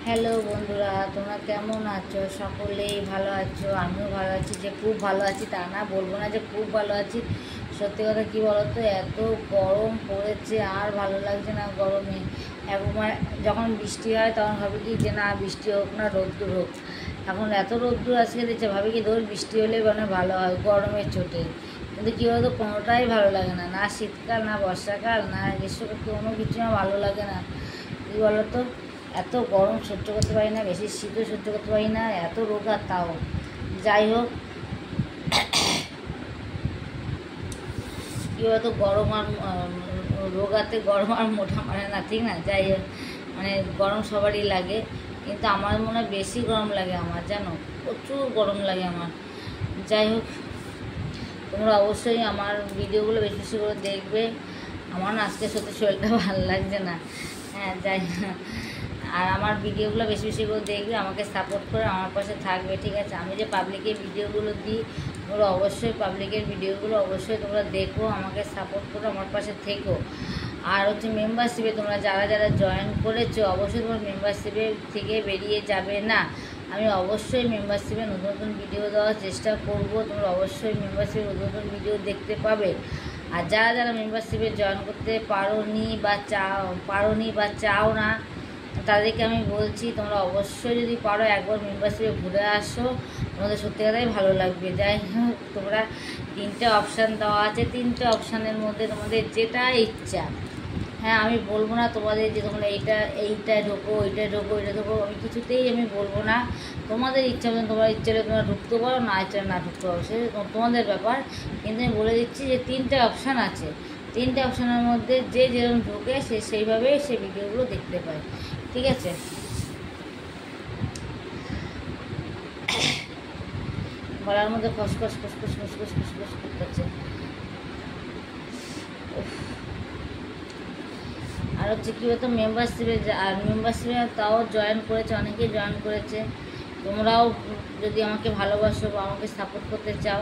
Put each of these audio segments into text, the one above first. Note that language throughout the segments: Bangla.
হ্যালো বন্ধুরা, তোমরা কেমন আছো? সকলেই ভালো আছো? আমিও ভালো আছি। যে খুব ভালো আছি তা না, বলবো না যে খুব ভালো আছি। সত্যি কথা কী বলতো, এত গরম পড়েছে আর ভালো লাগছে না গরমে। একবার যখন বৃষ্টি হয় তখন ভাবি কি যে না বৃষ্টি হোক না, রোদ্দুর হোক। এখন এত রোদ্দুর আজকে দিচ্ছে, ভাবি কি ধর বৃষ্টি হলে মানে ভালো হয় গরমের চোটে। কিন্তু কী বলতো, কোনোটাই ভালো লাগে না, না শীতকাল না বর্ষাকাল না গ্রীষ্মকাল, কোনো কিছু আমার ভালো লাগে না। কী বলতো, এত গরম সহ্য করতে পারি না, বেশি শীতও সহ্য করতে পারি না, এত রোগ আর তাও। যাই হোক, কী বলতো, গরম আর রোগাতে গরম আর মোটা মানে না, ঠিক না? যাই হোক, মানে গরম সবারই লাগে, কিন্তু আমার মনে হয় বেশি গরম লাগে আমার, জানো, প্রচুর গরম লাগে আমার। যাই হোক, তোমরা অবশ্যই আমার ভিডিওগুলো বেশি বেশি করে দেখবে। আমার না আজকে সত্যি শরীরটা ভালো লাগছে না। হ্যাঁ, যাই আর আমার ভিডিওগুলো বেশি বেশি করে দেখবে, আমাকে সাপোর্ট করে আমার পাশে থাকবে, ঠিক আছে? আমি যে পাবলিকের ভিডিওগুলো দিই, তোমরা অবশ্যই পাবলিকের ভিডিওগুলো অবশ্যই তোমরা দেখো, আমাকে সাপোর্ট করো, আমার পাশে থেকো। আর হচ্ছে মেম্বারশিপে তোমরা যারা যারা জয়েন করেছো, অবশ্যই তোমার মেম্বারশিপে থেকে বেরিয়ে যাবে না। আমি অবশ্যই মেম্বারশিপে নতুন নতুন ভিডিও দেওয়ার চেষ্টা করব, তোমরা অবশ্যই মেম্বারশিপে নতুন নতুন ভিডিও দেখতে পাবে। আর যারা যারা মেম্বারশিপে জয়েন করতে পারোনি বা চাও না, তাদেরকে আমি বলছি তোমরা অবশ্যই যদি পারো একবার মেম্বারশিপে ঘুরে আসো, তোমাদের সত্যি কথাই ভালো লাগবে। যাই হোক, তোমরা 3টে অপশান দেওয়া আছে, 3টে অপশানের মধ্যে তোমাদের যেটা ইচ্ছা। হ্যাঁ, আমি বলবো না তোমাদের যে তোমরা এইটা ঢোকো, ওইটা ঢোকো, আমি কিছুতেই আমি বলবো না। তোমাদের ইচ্ছা মতন, তোমার ইচ্ছে হলে তোমরা ঢুকতে পারো, না ইচ্ছা না ঢুকতে পারো, সে তোমাদের ব্যাপার। কিন্তু আমি বলে দিচ্ছি যে 3টে অপশান আছে, 3টে অপশানের মধ্যে যে যেরকম ঢোকে সে সেইভাবেই সে ভিডিওগুলো দেখতে পায়, ঠিক আছে? গলার মধ্যে খসখস খসখস খসখস খসখস করতেছে। আর হচ্ছে কী বলতো, মেম্বারশিপে তাও জয়েন করেছে, অনেকেই জয়েন করেছে। তোমরাও যদি আমাকে ভালোবাসো বা আমাকে সাপোর্ট করতে চাও,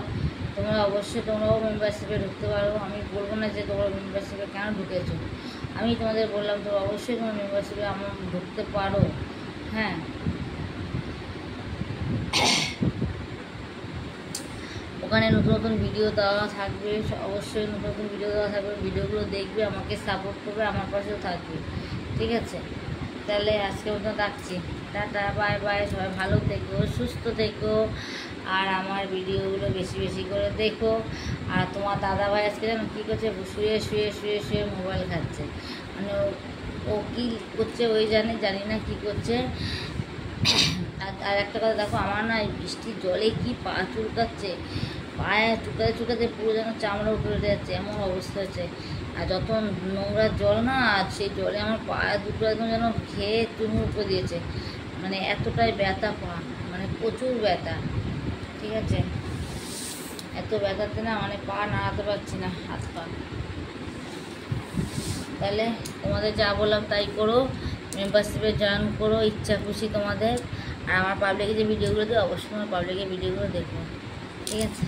তোমরাও মেম্বারশিপে ঢুকতে পারো। আমি বলবো না যে তোমরা মেম্বারশিপে কেন ঢুকেছো, আমি তোমাদের বললাম তোমরা অবশ্যই তোমার মেম্বারশিপে আমার ঢুকতে পারো। হ্যাঁ, ওখানে নতুন নতুন ভিডিও দেওয়া থাকবে, অবশ্যই নতুন নতুন ভিডিও দেওয়া থাকবে, ভিডিওগুলো দেখবে, আমাকে সাপোর্ট করবে, আমার পাশেও থাকবে, ঠিক আছে? তাহলে আজকে মতো রাখছি, টাটা, বাই বাই। সবাই ভালো থেকো, সুস্থ থেকো, আর আমার ভিডিওগুলো বেশি বেশি করে দেখো। আর তোমার দাদাভাই আজকে যেন কী করছে, শুয়ে শুয়ে শুয়ে শুয়ে মোবাইল খাচ্ছে, মানে ও কী করছে ওই জানি না কী করছে। আর একটা কথা দেখো, আমার না এই বৃষ্টির জলে কি পা চুলকাচ্ছে, পায়ে চুলকাতে পুরো যেন চামড়া উঠে যাচ্ছে, এমন অবস্থা হচ্ছে। আর যত নোংরা জল না, সেই জলে আমার পায়ে দুটো একদম যেন খেয়ে চুমু উপরে দিয়েছে, মানে এতটাই ব্যথা পা, মানে প্রচুর ব্যথা, ঠিক আছে? এত ব্যথাতে না মানে পা নাড়াতে পারছি না, হাত পা। তাহলে তোমাদের যা বললাম তাই করো, মেম্বারশিপে জয়েন করো ইচ্ছা খুশি তোমাদের। আর আমার পাবলিকে যে ভিডিওগুলো দিই, অবশ্যই তোমার পাবলিকের ভিডিওগুলো দেখো, ঠিক আছে?